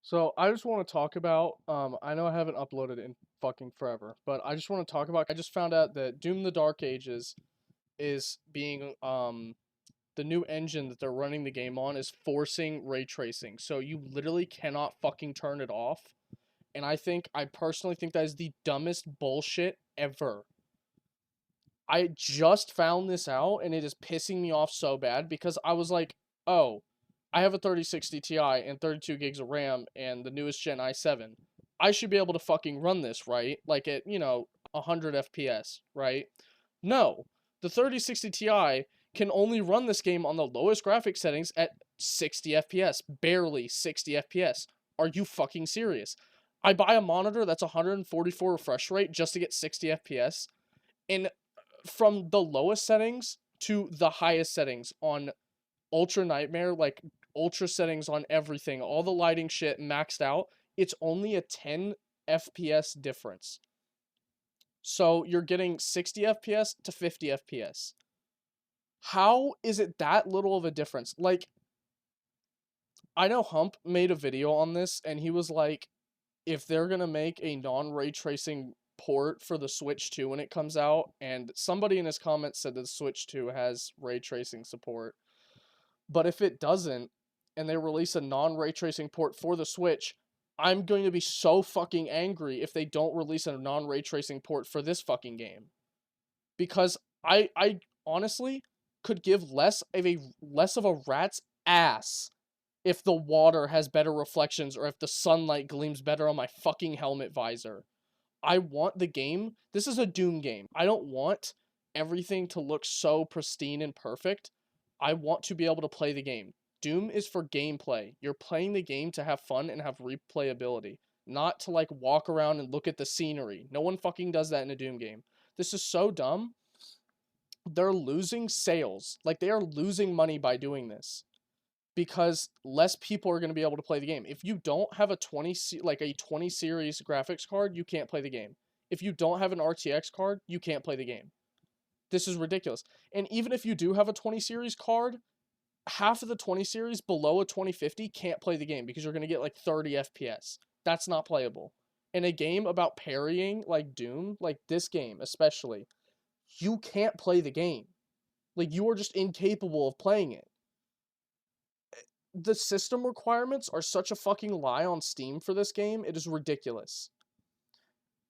So I just want to talk about I know I haven't uploaded in fucking forever, but I just want to talk about I just found out that Doom the Dark Ages is being the new engine that they're running the game on is forcing ray tracing. So you literally cannot fucking turn it off. And I personally think that is the dumbest bullshit ever. I just found this out and it is pissing me off so bad because I was like, "Oh, I have a 3060 Ti and 32 gigs of RAM and the newest Gen i7. I should be able to fucking run this, right? Like at, 100 FPS, right?" No. The 3060 Ti can only run this game on the lowest graphic settings at 60 FPS, barely 60 FPS. Are you fucking serious? I buy a monitor that's 144 refresh rate just to get 60 FPS, and from the lowest settings to the highest settings on Ultra Nightmare, like ultra settings on everything, all the lighting shit maxed out, it's only a 10 FPS difference. So you're getting 60 FPS to 50 FPS. How is it that little of a difference? Like, I know Hump made a video on this, and he was like, if they're gonna make a non-ray tracing port for the Switch 2 when it comes out, and somebody in his comments said that the Switch 2 has ray tracing support, but if it doesn't, and they release a non-ray tracing port for the Switch, I'm going to be so fucking angry if they don't release a non-ray tracing port for this fucking game. Because I honestly could give less of a rat's ass if the water has better reflections or if the sunlight gleams better on my fucking helmet visor. I want the game. This is a Doom game. I don't want everything to look so pristine and perfect. I want to be able to play the game. Doom is for gameplay. You're playing the game to have fun and have replayability, not to like walk around and look at the scenery. No one fucking does that in a Doom game. This is so dumb. They're losing sales. Like, they are losing money by doing this because less people are going to be able to play the game. If you don't have a 20 series graphics card, you can't play the game. If you don't have an RTX card, you can't play the game. This is ridiculous. And even if you do have a 20 series card, half of the 20 series below a 2050 can't play the game because you're going to get like 30 FPS. That's not playable. In a game about parrying like Doom, like this game especially, you can't play the game. Like, you are just incapable of playing it. The system requirements are such a fucking lie on Steam for this game. It is ridiculous.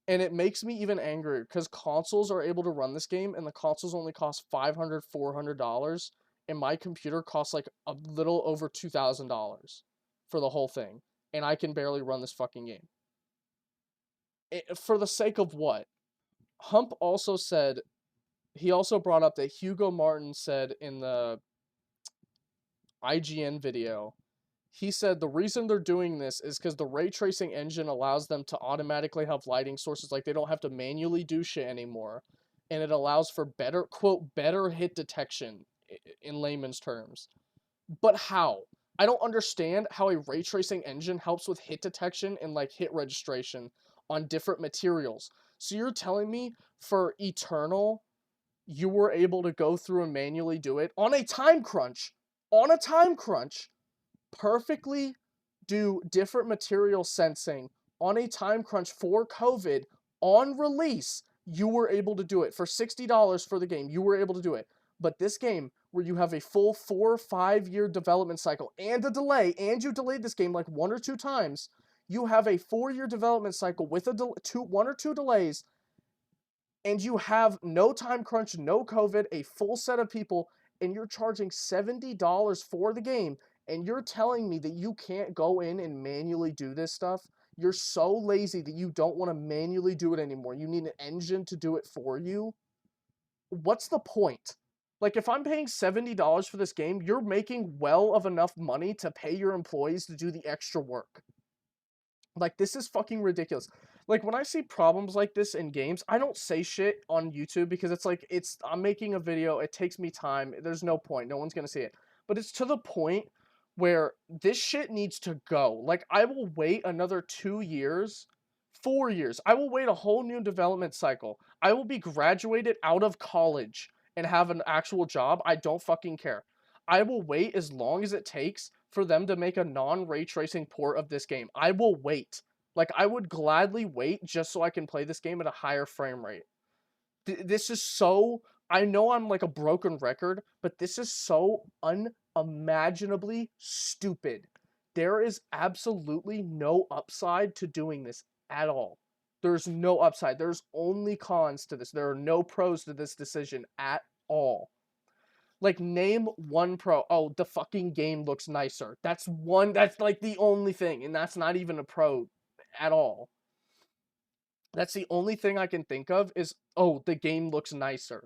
And it makes me even angrier because consoles are able to run this game and the consoles only cost $500, $400. And my computer costs like a little over $2,000 for the whole thing. And I can barely run this fucking game. For the sake of what? Hump also said, he also brought up that Hugo Martin said in the IGN video, he said the reason they're doing this is because the ray tracing engine allows them to automatically have lighting sources. Like, they don't have to manually do shit anymore. And it allows for better, quote, better hit detection in layman's terms. But how? I don't understand how a ray tracing engine helps with hit detection and like hit registration on different materials. So you're telling me for Eternal, you were able to go through and manually do it on a time crunch, perfectly do different material sensing on a time crunch for COVID on release. You were able to do it for $60 for the game. You were able to do it. But this game, where you have a full 4 or 5 year development cycle and a delay, and you delayed this game like 1 or 2 times, you have a 4-year development cycle with a 1 or 2 delays, and you have no time crunch, no COVID, a full set of people, and you're charging $70 for the game, and you're telling me that you can't go in and manually do this stuff? You're so lazy that you don't want to manually do it anymore. You need an engine to do it for you? What's the point? Like, if I'm paying $70 for this game, you're making well of enough money to pay your employees to do the extra work. Like, this is fucking ridiculous. Like, when I see problems like this in games, I don't say shit on YouTube because it's like, I'm making a video, it takes me time, there's no point, no one's gonna see it. But it's to the point where this shit needs to go. Like, I will wait another 2 years, 4 years. I will wait a whole new development cycle. I will be graduated out of college and have an actual job. I don't fucking care. I will wait as long as it takes for them to make a non-ray tracing port of this game. I will wait. Like, I would gladly wait just so I can play this game at a higher frame rate. This is so... I know I'm like a broken record, but this is so unimaginably stupid. There is absolutely no upside to doing this at all. There's no upside. There's only cons to this. There are no pros to this decision at all. Like, name one pro. Oh, the fucking game looks nicer. That's like the only thing, and that's not even a pro at all. That's the only thing I can think of is, oh, the game looks nicer.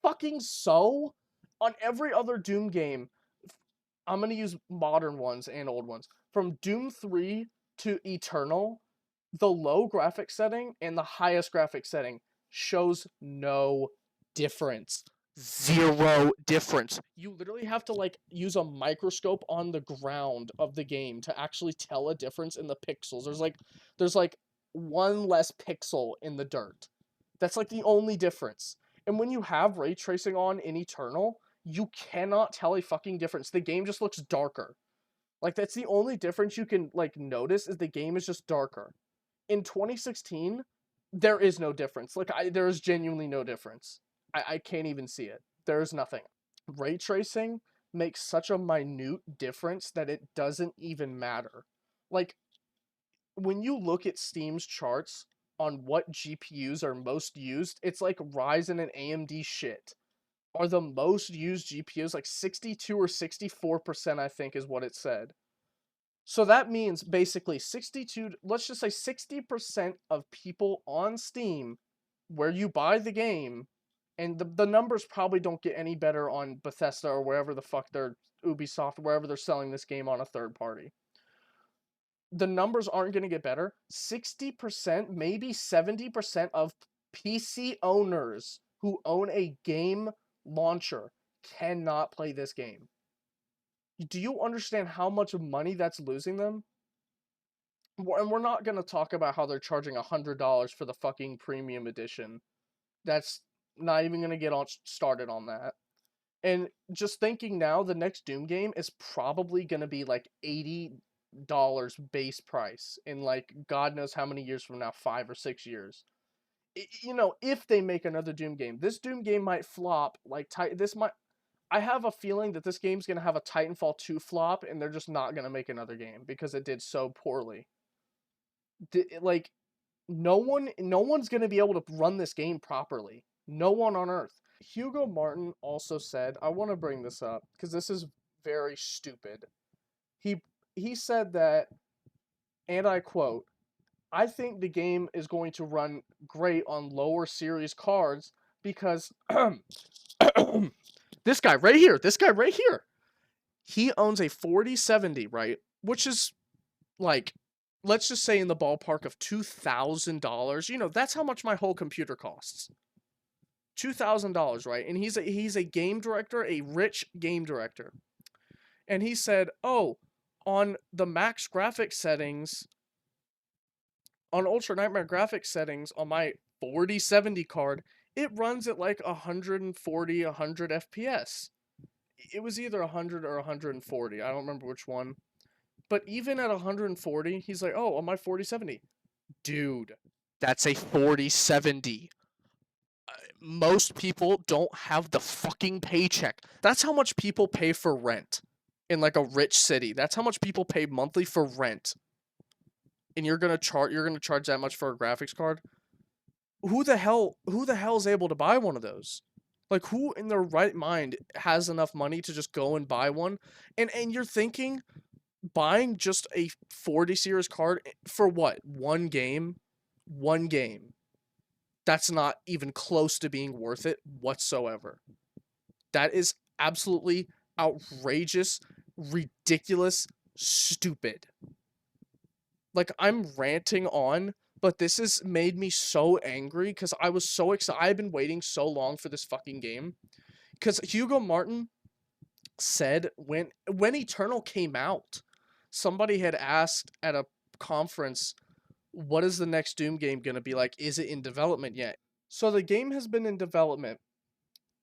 Fucking so? On every other Doom game, I'm going to use modern ones and old ones. From Doom 3 to Eternal, the low graphic setting and the highest graphic setting shows no difference. Zero difference. You literally have to like use a microscope on the ground of the game to actually tell a difference in the pixels. There's like one less pixel in the dirt. That's like the only difference. And when you have ray tracing on in Eternal, you cannot tell a fucking difference. The game just looks darker. Like, that's the only difference you can like notice, is the game is just darker. In 2016, there is no difference. Like, there is genuinely no difference. I can't even see it. There's nothing. Ray tracing makes such a minute difference that it doesn't even matter. Like, when you look at Steam's charts on what GPUs are most used, it's like Ryzen and AMD shit are the most used GPUs, like 62 or 64%, I think is what it said. So that means basically 62, let's just say 60% of people on Steam where you buy the game, and the numbers probably don't get any better on Bethesda or wherever the fuck they're, Ubisoft, wherever they're selling this game on a third party. The numbers aren't going to get better. 60%, maybe 70% of PC owners who own a game launcher cannot play this game. Do you understand how much money that's losing them? And we're not going to talk about how they're charging $100 for the fucking premium edition. That's not even going to get started on that. And just thinking now, the next Doom game is probably going to be like $80 base price in like God knows how many years from now, 5 or 6 years. You know, if they make another Doom game, this Doom game might flop. Like, I have a feeling that this game's going to have a Titanfall 2 flop, and they're just not going to make another game because it did so poorly. Like, no one's going to be able to run this game properly. No one on earth. Hugo Martin also said, I want to bring this up because this is very stupid. He said that, and I quote, I think the game is going to run great on lower series cards because this guy right here, he owns a 4070, right? Which is like, let's just say in the ballpark of $2,000. You know, that's how much my whole computer costs. $2,000, right? And he's a game director, a rich game director. And he said, "Oh, on the max graphics settings, on Ultra Nightmare graphics settings on my 4070 card, it runs at like 140, 100 FPS. It was either 100 or 140. I don't remember which one. But even at 140, he's like, "Oh, on my 4070." Dude, that's a 4070. Most people don't have the fucking paycheck. That's how much people pay for rent in like a rich city. That's how much people pay monthly for rent. And you're gonna charge that much for a graphics card? Who the hell is able to buy one of those? Like, who in their right mind has enough money to just go and buy one? And you're thinking buying just a 40 series card for what? One game? One game. That's not even close to being worth it whatsoever. That is absolutely outrageous, ridiculous, stupid. Like, I'm ranting on, but this has made me so angry because I was so excited. I've been waiting so long for this fucking game. Because Hugo Martin said when Eternal came out, somebody had asked at a conference, what is the next Doom game going to be like? Is it in development yet? So the game has been in development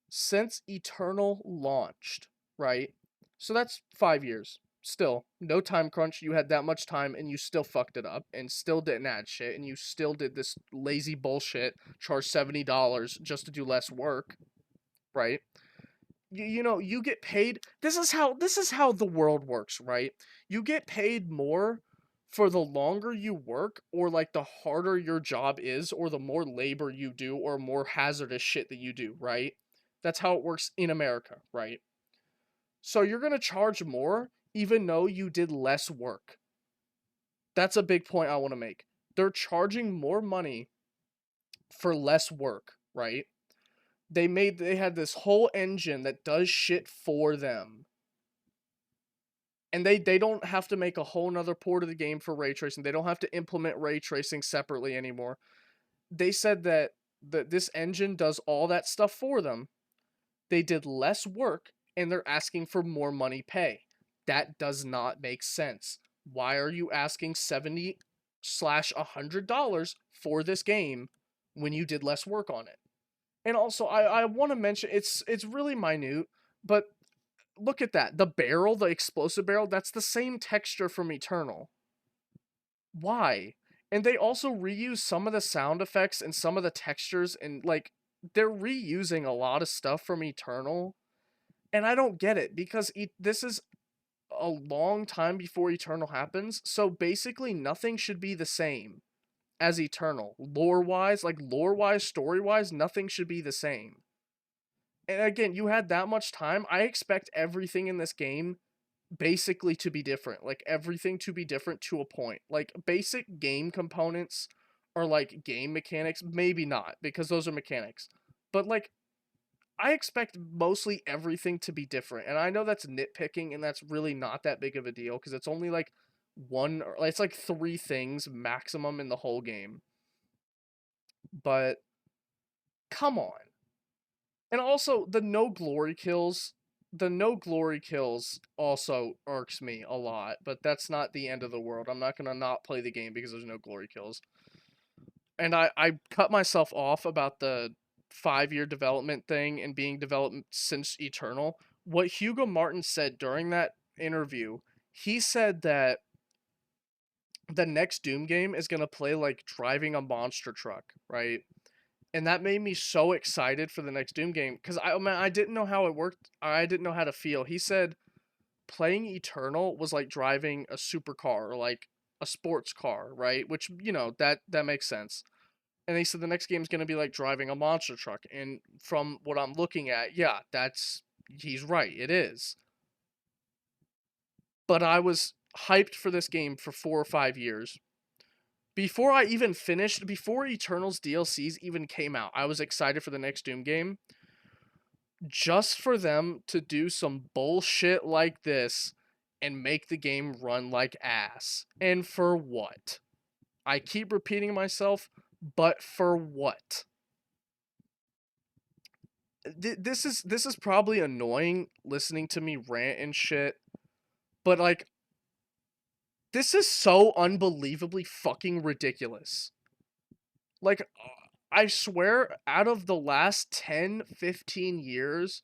since Eternal launched, right? So that's 5 years. Still, no time crunch. You had that much time and you still fucked it up and still didn't add shit and you still did this lazy bullshit, charge $70 just to do less work, right? You know, you get paid. This is how the world works, right? You get paid more for the longer you work or like the harder your job is or the more labor you do or more hazardous shit that you do, right? That's how it works in America, right? So you're going to charge more even though you did less work. That's a big point I want to make. They're charging more money for less work, right? They had this whole engine that does shit for them. And they don't have to make a whole nother port of the game for ray tracing. They don't have to implement ray tracing separately anymore. They said that this engine does all that stuff for them. They did less work and they're asking for more money pay. That does not make sense. Why are you asking 70 slash $100 for this game when you did less work on it? And also I want to mention it's really minute, but look at that. The barrel, the explosive barrel, that's the same texture from Eternal. Why? And they also reuse some of the sound effects and some of the textures and like they're reusing a lot of stuff from Eternal. And I don't get it because this is a long time before Eternal happens. So basically nothing should be the same as Eternal. Lore-wise, like lore-wise, story-wise, nothing should be the same. And again, you had that much time. I expect everything in this game basically to be different. Like everything to be different to a point. Like basic game components or like game mechanics, maybe not because those are mechanics. But like I expect mostly everything to be different. And I know that's nitpicking and that's really not that big of a deal because it's only like it's like 3 things maximum in the whole game. But come on. And also the no glory kills also irks me a lot, but that's not the end of the world. I'm not going to not play the game because there's no glory kills. And I cut myself off about the 5-year development thing and being developed since Eternal. What Hugo Martin said during that interview, he said that the next Doom game is going to play like driving a monster truck, right? And that made me so excited for the next Doom game because I didn't know how it worked. I didn't know how to feel. He said playing Eternal was like driving a supercar or like a sports car, right? Which you know that makes sense. And he said the next game is going to be like driving a monster truck. And from what I'm looking at, yeah, he's right. It is. But I was hyped for this game for 4 or 5 years. Before Eternal's DLCs even came out, I was excited for the next Doom game. Just for them to do some bullshit like this and make the game run like ass. And for what? I keep repeating myself, but for what? This is probably annoying listening to me rant and shit, but like this is so unbelievably fucking ridiculous. Like I swear out of the last 10, 15 years,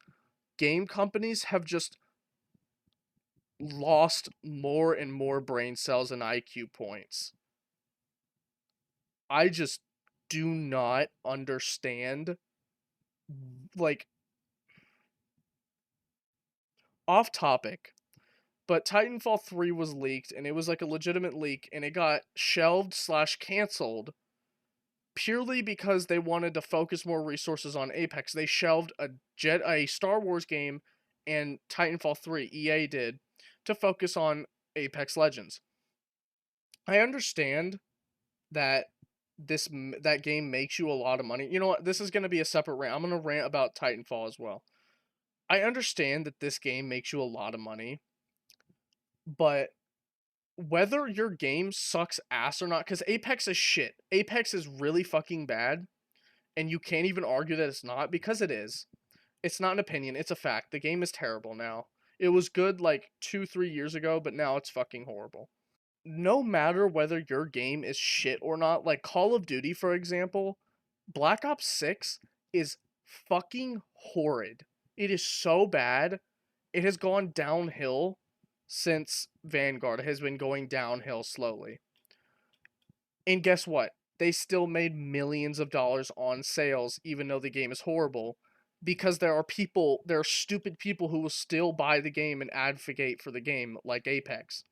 game companies have just lost more and more brain cells and IQ points. I just do not understand. Like, off topic, but Titanfall 3 was leaked, and it was like a legitimate leak, and it got shelved slash canceled purely because they wanted to focus more resources on Apex. They shelved a Star Wars game and Titanfall 3, EA did, to focus on Apex Legends. I understand that that game makes you a lot of money. You know what? This is going to be a separate rant. I'm going to rant about Titanfall as well. I understand that this game makes you a lot of money, but whether your game sucks ass or not, because Apex is shit. Apex is really fucking bad, and you can't even argue that it's not because it is. It's not an opinion, it's a fact. The game is terrible now. It was good like 2-3 years ago, but now it's fucking horrible. No matter whether your game is shit or not, like Call of Duty, for example, Black Ops 6 is fucking horrid. It is so bad. It has gone downhill since Vanguard has been going downhill slowly. And guess what? They still made millions of dollars on sales, even though the game is horrible, because there are stupid people who will still buy the game and advocate for the game, like Apex.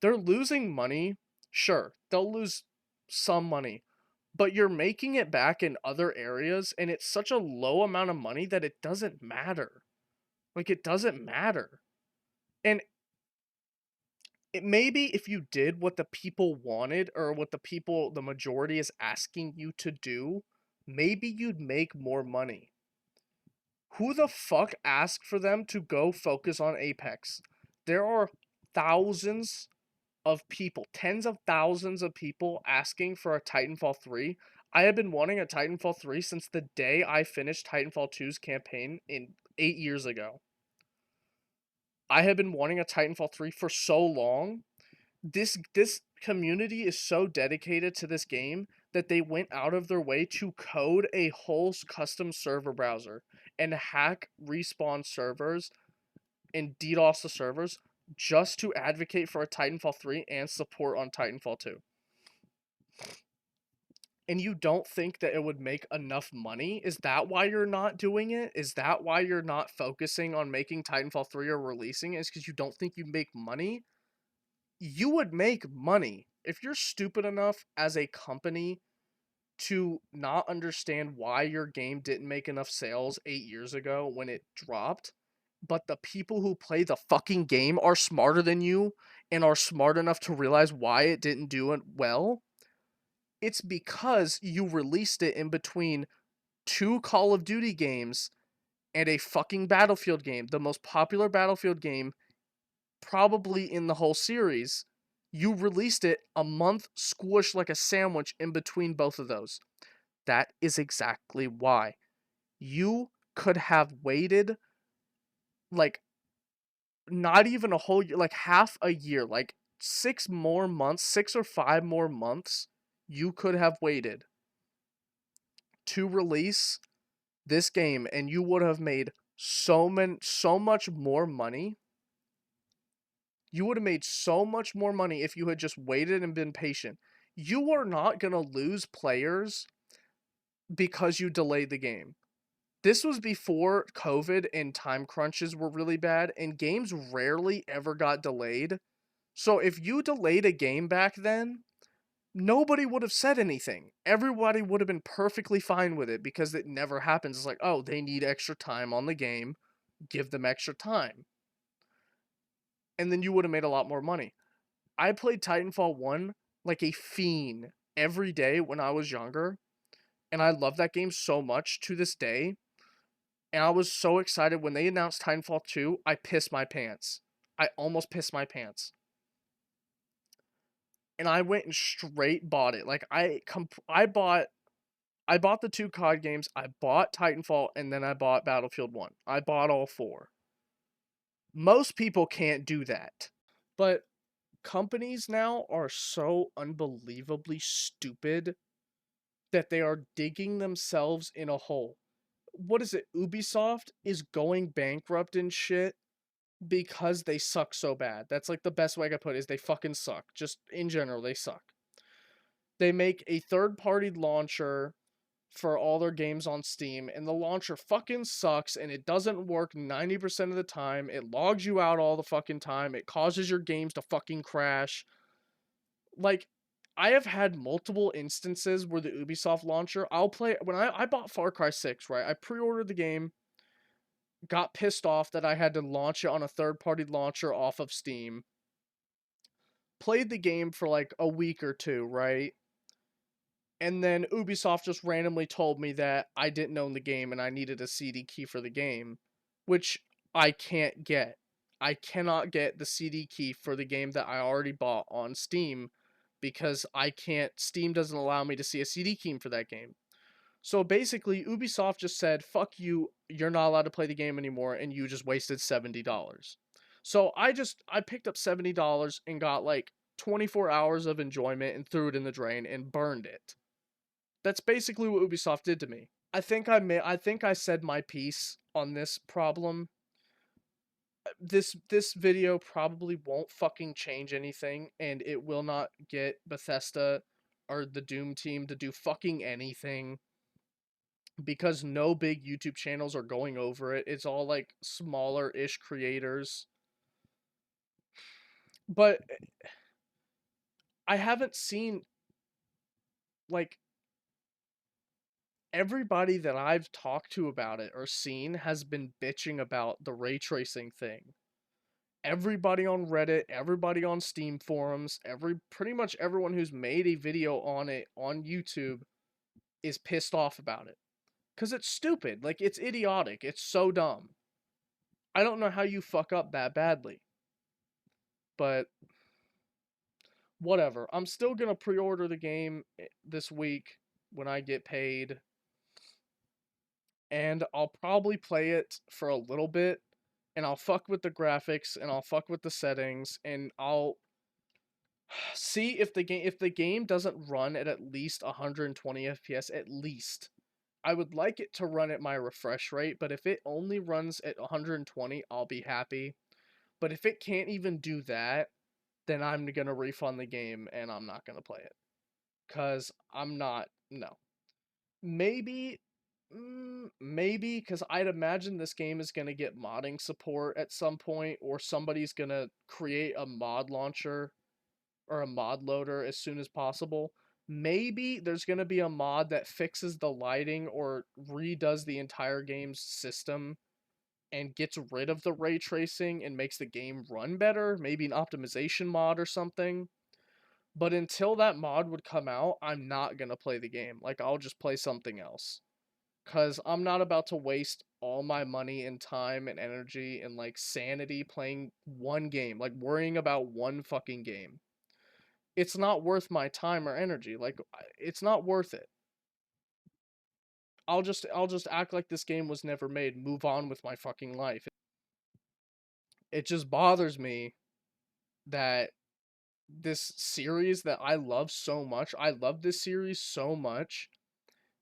They're losing money. Sure, they'll lose some money, but you're making it back in other areas, and it's such a low amount of money that it doesn't matter. Like, it doesn't matter. And it maybe if you did what the people wanted or what the majority is asking you to do, maybe you'd make more money. Who the fuck asked for them to go focus on Apex? There are thousands of people, tens of thousands of people asking for a Titanfall 3. I have been wanting a Titanfall 3 since the day I finished Titanfall 2's campaign in 8 years ago. I have been wanting a Titanfall 3 for so long. This community is so dedicated to this game that they went out of their way to code a whole custom server browser and hack respawn servers and DDoS the servers just to advocate for a Titanfall 3 and support on Titanfall 2. And you don't think that it would make enough money? Is that why you're not doing it? Is that why you're not focusing on making Titanfall 3 or releasing it? Is because you don't think you make money? You would make money if you're stupid enough as a company to not understand why your game didn't make enough sales 8 years ago when it dropped, but the people who play the fucking game are smarter than you and are smart enough to realize why it didn't do it well. It's because you released it in between two Call of Duty games and a fucking Battlefield game, the most popular Battlefield game probably in the whole series. You released it a month squished like a sandwich in between both of those. That is exactly why. You could have waited like not even a whole year, like half a year, like 6 more months, 6 or 5 more months. You could have waited to release this game, and you would have made so much more money. You would have made so much more money if you had just waited and been patient. You are not going to lose players because you delayed the game. This was before COVID and time crunches were really bad, and games rarely ever got delayed. So if you delayed a game back then, nobody would have said anything. Everybody would have been perfectly fine with it because it never happens. It's like, oh, they need extra time on the game, give them extra time. And then you would have made a lot more money. I played Titanfall 1 like a fiend every day when I was younger, and I love that game so much to this day. And I was so excited when they announced Titanfall 2, I pissed my pants. I almost pissed my pants. And I went and straight bought it. Like I bought the two COD games, I bought Titanfall, and then I bought Battlefield 1. I bought all four. Most people can't do that. But companies now are so unbelievably stupid that they are digging themselves in a hole. What is it? Ubisoft is going bankrupt and shit because they suck so bad. That's like the best way I could put it is they fucking suck. Just in general, they suck. They make a third-party launcher for all their games on Steam, and the launcher fucking sucks, and it doesn't work 90% of the time. It logs you out all the fucking time. It causes your games to fucking crash. Like, I have had multiple instances where the Ubisoft launcher, I'll play, when I bought Far Cry 6, right? I pre-ordered the game, got pissed off that I had to launch it on a third-party launcher off of Steam, played the game for like a week or two, right? And then Ubisoft just randomly told me that I didn't own the game and I needed a CD key for the game, which I can't get. I cannot get the CD key for the game that I already bought on Steam because I can't, Steam doesn't allow me to see a CD key for that game. So basically, Ubisoft just said, fuck you, you're not allowed to play the game anymore, and you just wasted $70. So I picked up $70 and got like 24 hours of enjoyment and threw it in the drain and burned it. That's basically what Ubisoft did to me. I think I said my piece on this problem. this video probably won't fucking change anything, and it will not get Bethesda or the Doom team to do fucking anything because no big YouTube channels are going over it. It's all like smaller-ish creators. But I haven't seen like everybody that I've talked to about it or seen has been bitching about the ray tracing thing. Everybody on Reddit, everybody on Steam forums, pretty much everyone who's made a video on it on YouTube is pissed off about it. Cuz it's stupid. Like it's idiotic. It's so dumb. I don't know how you fuck up that badly. But whatever. I'm still going to pre-order the game this week when I get paid. And I'll probably play it for a little bit and I'll fuck with the graphics and I'll fuck with the settings and I'll see if the game doesn't run at least 120 FPS at least. I would like it to run at my refresh rate, but if it only runs at 120, I'll be happy. But if it can't even do that, then I'm going to refund the game and I'm not going to play it. Cuz I'm not no. Maybe maybe because I'd imagine this game is going to get modding support at some point, or somebody's going to create a mod launcher or a mod loader as soon as possible. Maybe there's going to be a mod that fixes the lighting or redoes the entire game's system and gets rid of the ray tracing and makes the game run better. Maybe an optimization mod or something. But until that mod would come out, I'm not going to play the game. Like, I'll just play something else. Because I'm not about to waste all my money and time and energy and, like, sanity playing one game. Like, worrying about one fucking game. It's not worth my time or energy. Like, it's not worth it. I'll just act like this game was never made, move on with my fucking life. It just bothers me that this series that I love so much, I love this series so much,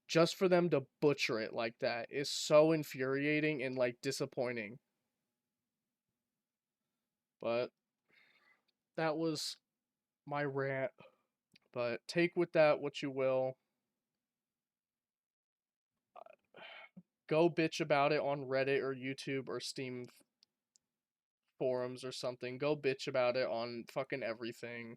just for them to butcher it like that is so infuriating and like disappointing. But that was my rant. But take with that what you will. Go bitch about it on Reddit or YouTube or Steam forums or something. Go bitch about it on fucking everything.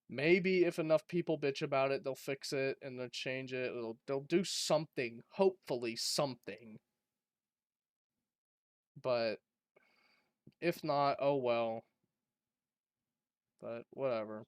Maybe if enough people bitch about it, they'll fix it and they'll change it. They'll do something. Hopefully something. But if not, oh well. But whatever.